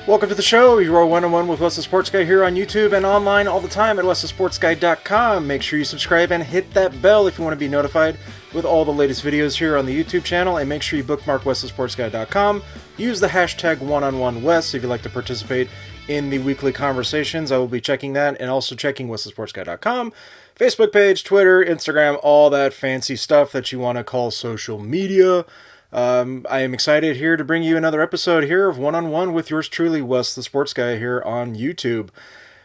Welcome to the show. You are one-on-one with Wes the Sports Guy here on YouTube and online all the time at westhesportsguy.com. Make sure you subscribe and hit that bell if you want to be notified with all the latest videos here on the YouTube channel. And make sure you bookmark westhesportsguy.com. Use the hashtag #OneOnOneWes if you'd like to participate in the weekly conversations. I will be checking that and also checking westhesportsguy.com. Facebook page, Twitter, Instagram, all that fancy stuff that you want to call social media. I am excited here to bring you another episode here of One-on-One with yours truly, Wes the Sports Guy, here on YouTube.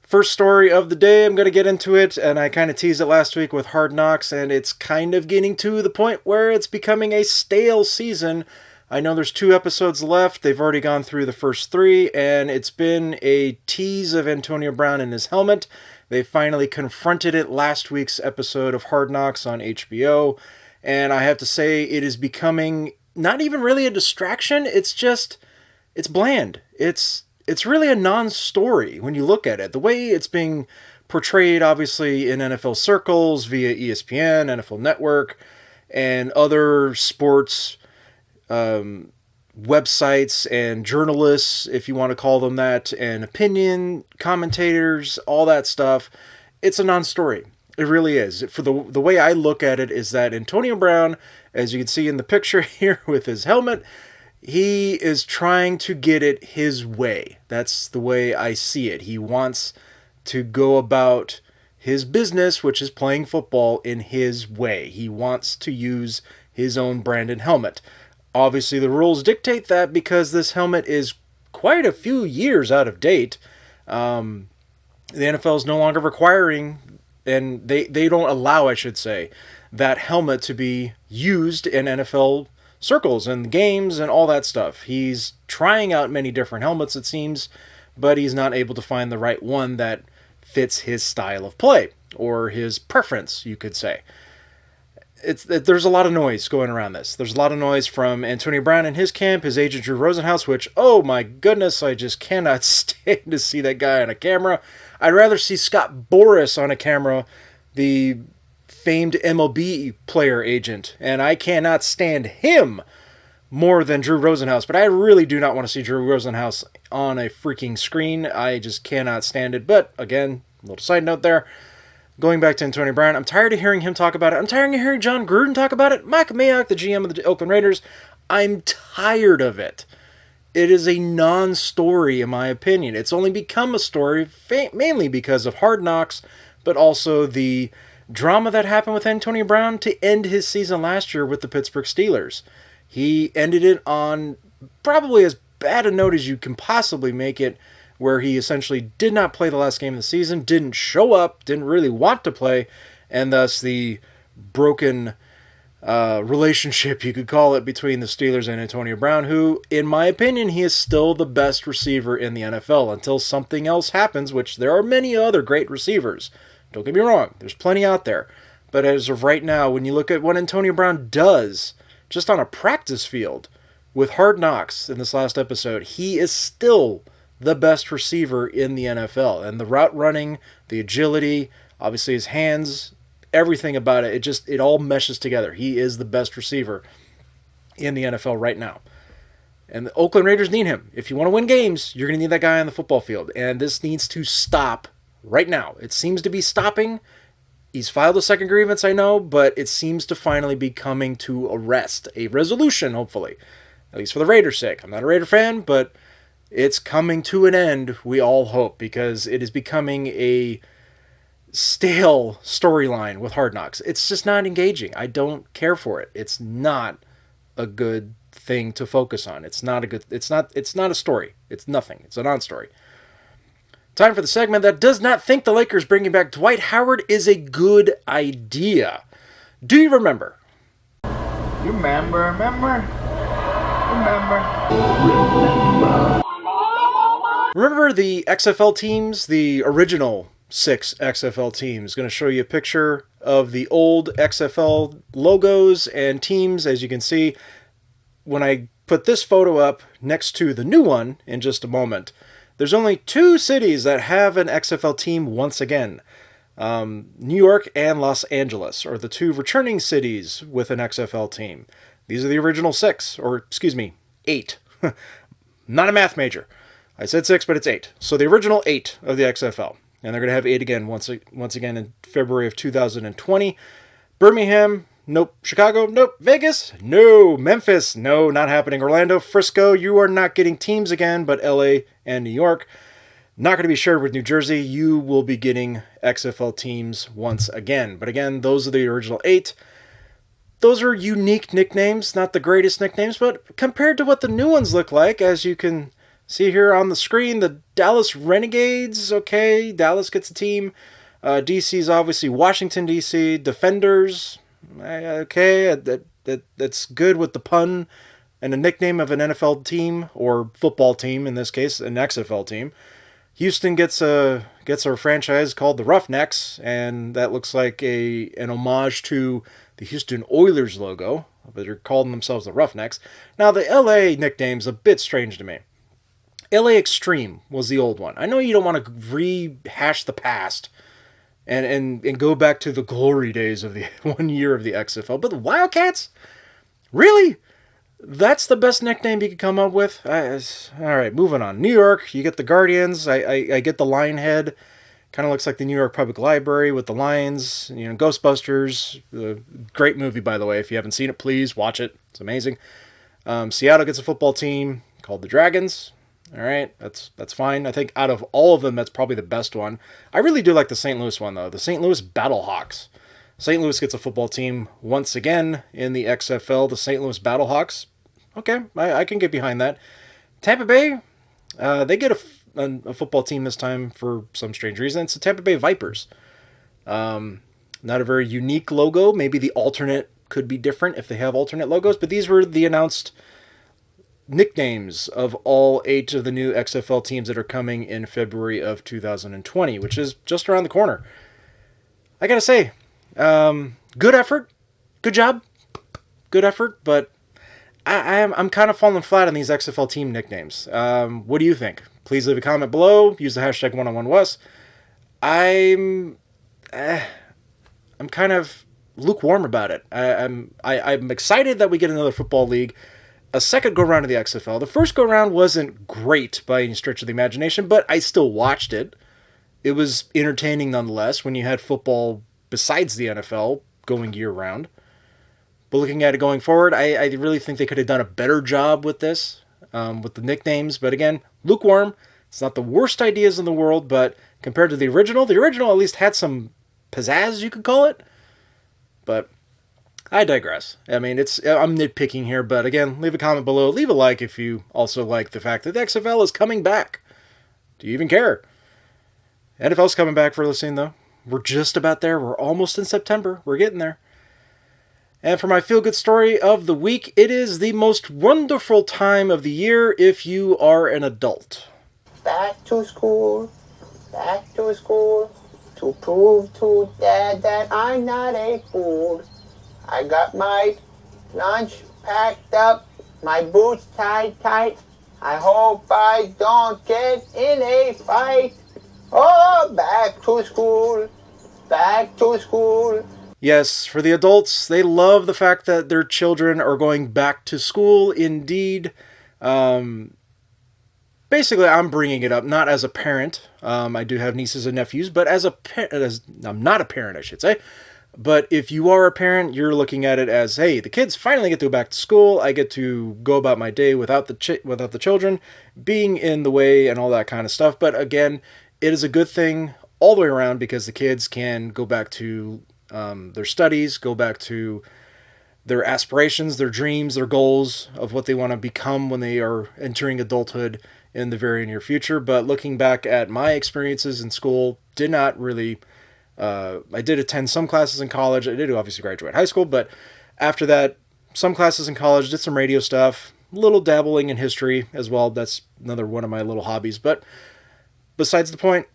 First story of the day, I'm going to get into it, and I kind of teased it last week with Hard Knocks, and it's kind of getting to the point where it's becoming a stale season. I know there's 2 episodes left. They've already gone through the first 3, and it's been a tease of Antonio Brown and his helmet. They finally confronted it last week's episode of Hard Knocks on HBO, and I have to say it is becoming not even really a distraction. It's bland. It's really a non-story when you look at it. The way it's being portrayed, obviously, in NFL circles, via ESPN, NFL Network, and other sports websites and journalists, if you want to call them that, and opinion commentators, all that stuff, it's a non-story. It really is. For the way I look at it is that Antonio Brown, as you can see in the picture here with his helmet, he is trying to get it his way. That's the way I see it. He wants to go about his business, which is playing football, in his way. He wants to use his own branded helmet. Obviously, the rules dictate that because this helmet is quite a few years out of date. The NFL is no longer requiring, and they don't allow, I should say, that helmet to be used in NFL circles and games and all that stuff. He's trying out many different helmets, it seems, but he's not able to find the right one that fits his style of play, or his preference, you could say. There's a lot of noise going around this. There's a lot of noise from Antonio Brown and his camp, his agent Drew Rosenhaus, which, oh my goodness, I just cannot stand to see that guy on a camera. I'd rather see Scott Boras on a camera, the famed MLB player agent, and I cannot stand him more than Drew Rosenhaus. But I really do not want to see Drew Rosenhaus on a freaking screen. I just cannot stand it. But again, a little side note there. Going back to Antonio Brown, I'm tired of hearing him talk about it. I'm tired of hearing John Gruden talk about it. Mike Mayock, the GM of the Oakland Raiders, I'm tired of it. It is a non-story, in my opinion. It's only become a story mainly because of Hard Knocks, but also the drama that happened with Antonio Brown to end his season last year with the Pittsburgh Steelers. He ended it on probably as bad a note as you can possibly make it, where he essentially did not play the last game of the season, didn't show up, didn't really want to play, and thus the broken relationship, you could call it, between the Steelers and Antonio Brown, who, in my opinion, he is still the best receiver in the NFL until something else happens, which there are many other great receivers. Don't get me wrong, there's plenty out there. But as of right now, when you look at what Antonio Brown does, just on a practice field, with Hard Knocks in this last episode, he is still the best receiver in the NFL. And the route running, the agility, obviously his hands, everything about it, it all meshes together. He is the best receiver in the NFL right now. And the Oakland Raiders need him. If you want to win games, you're going to need that guy on the football field. And this needs to stop right now. It seems to be stopping. He's filed a second grievance, I know, but it seems to finally be coming to a rest, a resolution, hopefully. At least for the Raiders' sake. I'm not a Raider fan, but it's coming to an end, we all hope, because it is becoming a stale storyline with Hard Knocks. It's just not engaging. I don't care for it. It's not a good thing to focus on. It's not a story. It's nothing. It's a non-story. Time for the segment that does not think the Lakers bringing back Dwight Howard is a good idea. Do you remember? Remember. Remember the XFL teams, the original 6 XFL teams? Going to show you a picture of the old XFL logos and teams. As you can see, when I put this photo up next to the new one in just a moment, there's only 2 cities that have an XFL team once again. New York and Los Angeles are the 2 returning cities with an XFL team. These are the original 6, or excuse me, 8. Not a math major. I said 6, but it's 8. So the original 8 of the XFL. And they're going to have 8 again once again in February of 2020. Birmingham, nope. Chicago, nope. Vegas, no. Memphis, no, not happening. Orlando, Frisco, you are not getting teams again, but LA and New York. Not going to be shared with New Jersey. You will be getting XFL teams once again. But again, those are the original 8. Those are unique nicknames, not the greatest nicknames, but compared to what the new ones look like, as you can see here on the screen, the Dallas Renegades, okay, Dallas gets a team. DC's obviously Washington, D.C. Defenders, okay, that's good with the pun and a nickname of an NFL team, or football team in this case, an XFL team. Houston gets a franchise called the Roughnecks, and that looks like an homage to the Houston Oilers logo, but they're calling themselves the Roughnecks. Now, the LA nickname's a bit strange to me. LA Extreme was the old one. I know you don't want to rehash the past and go back to the glory days of the 1 year of the XFL, but the Wildcats? Really? That's the best nickname you could come up with? All right, moving on. New York, you get the Guardians. I get the Lionhead. Kind of looks like the New York Public Library with the lions. Ghostbusters. Great movie, by the way. If you haven't seen it, please watch it. It's amazing. Seattle gets a football team called the Dragons. All right, that's fine. I think out of all of them, that's probably the best one. I really do like the St. Louis one, though. The St. Louis Battlehawks. St. Louis gets a football team once again in the XFL. The St. Louis Battlehawks. Okay, I can get behind that. Tampa Bay, they get a football team this time for some strange reason. It's the Tampa Bay Vipers. Not a very unique logo. Maybe the alternate could be different if they have alternate logos, but these were the announced nicknames of all 8 of the new XFL teams that are coming in February of 2020, which is just around the corner. I gotta say, good effort, good job, good effort, but I'm kind of falling flat on these XFL team nicknames. What do you think? Please leave a comment below. Use the hashtag #OneOnOneWes. I'm kind of lukewarm about it. I'm excited that we get another football league, a second go round of the XFL. The first go round wasn't great by any stretch of the imagination, but I still watched it. It was entertaining nonetheless when you had football besides the NFL going year round. But looking at it going forward, I really think they could have done a better job with this, with the nicknames. But again, lukewarm. It's not the worst ideas in the world, but compared to the original at least had some pizzazz, you could call it. But I digress. I mean, I'm nitpicking here, but again, leave a comment below. Leave a like if you also like the fact that the XFL is coming back. Do you even care? NFL's coming back for listening, though. We're just about there. We're almost in September. We're getting there. And for my feel-good story of the week, it is the most wonderful time of the year if you are an adult. Back to school, to prove to Dad that I'm not a fool. I got my lunch packed up, my boots tied tight. I hope I don't get in a fight. Oh, back to school, back to school. Yes, for the adults, they love the fact that their children are going back to school, indeed. Basically, I'm bringing it up not as a parent. I do have nieces and nephews, but as I'm not a parent, I should say. But if you are a parent, you're looking at it as, hey, the kids finally get to go back to school. I get to go about my day without the children being in the way and all that kind of stuff. But again, it is a good thing all the way around because the kids can go back to their studies, go back to their aspirations, their dreams, their goals of what they want to become when they are entering adulthood in the very near future. But looking back at my experiences in school, did not really... I did attend some classes in college. I did obviously graduate high school, but after that, some classes in college, did some radio stuff, a little dabbling in history as well. That's another one of my little hobbies. But besides the point,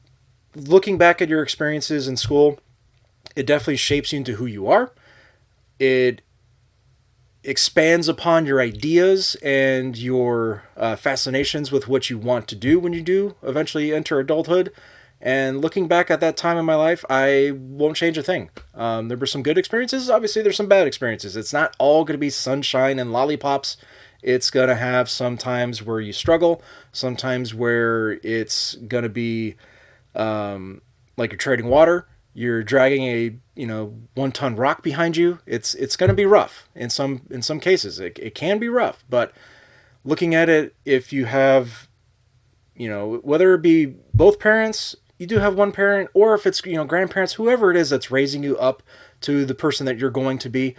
looking back at your experiences in school, it definitely shapes you into who you are. It expands upon your ideas and your fascinations with what you want to do when you do eventually enter adulthood. And looking back at that time in my life, I won't change a thing. There were some good experiences. Obviously, there's some bad experiences. It's not all going to be sunshine and lollipops. It's going to have some times where you struggle, sometimes where it's going to be like you're treading water. You're dragging a 1-ton rock behind you. It's going to be rough in some cases. It can be rough, but looking at it, if you have, whether it be both parents, you do have one parent, or if it's grandparents, whoever it is that's raising you up to the person that you're going to be,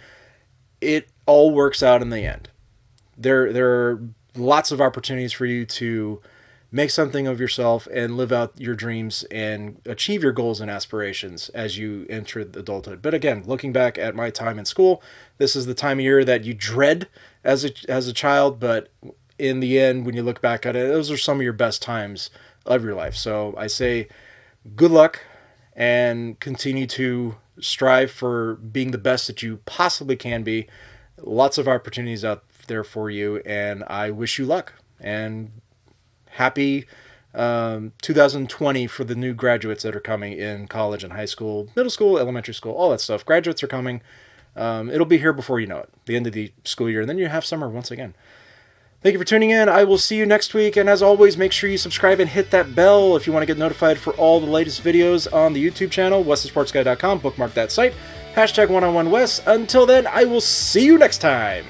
it all works out in the end. There are lots of opportunities for you to make something of yourself and live out your dreams and achieve your goals and aspirations as you enter adulthood. But again, looking back at my time in school, this is the time of year that you dread as a child, but in the end, when you look back at it, those are some of your best times of your life. So I say good luck and continue to strive for being the best that you possibly can be. Lots of opportunities out there for you, and I wish you luck. And happy 2020 for the new graduates that are coming in college and high school, middle school, elementary school, all that stuff. Graduates are coming. It'll be here before you know it, the end of the school year, and then you have summer once again. Thank you for tuning in. I will see you next week, and as always, make sure you subscribe and hit that bell if you want to get notified for all the latest videos on the YouTube channel, westhesportsguy.com. Bookmark that site. #1on1wes. Until then, I will see you next time.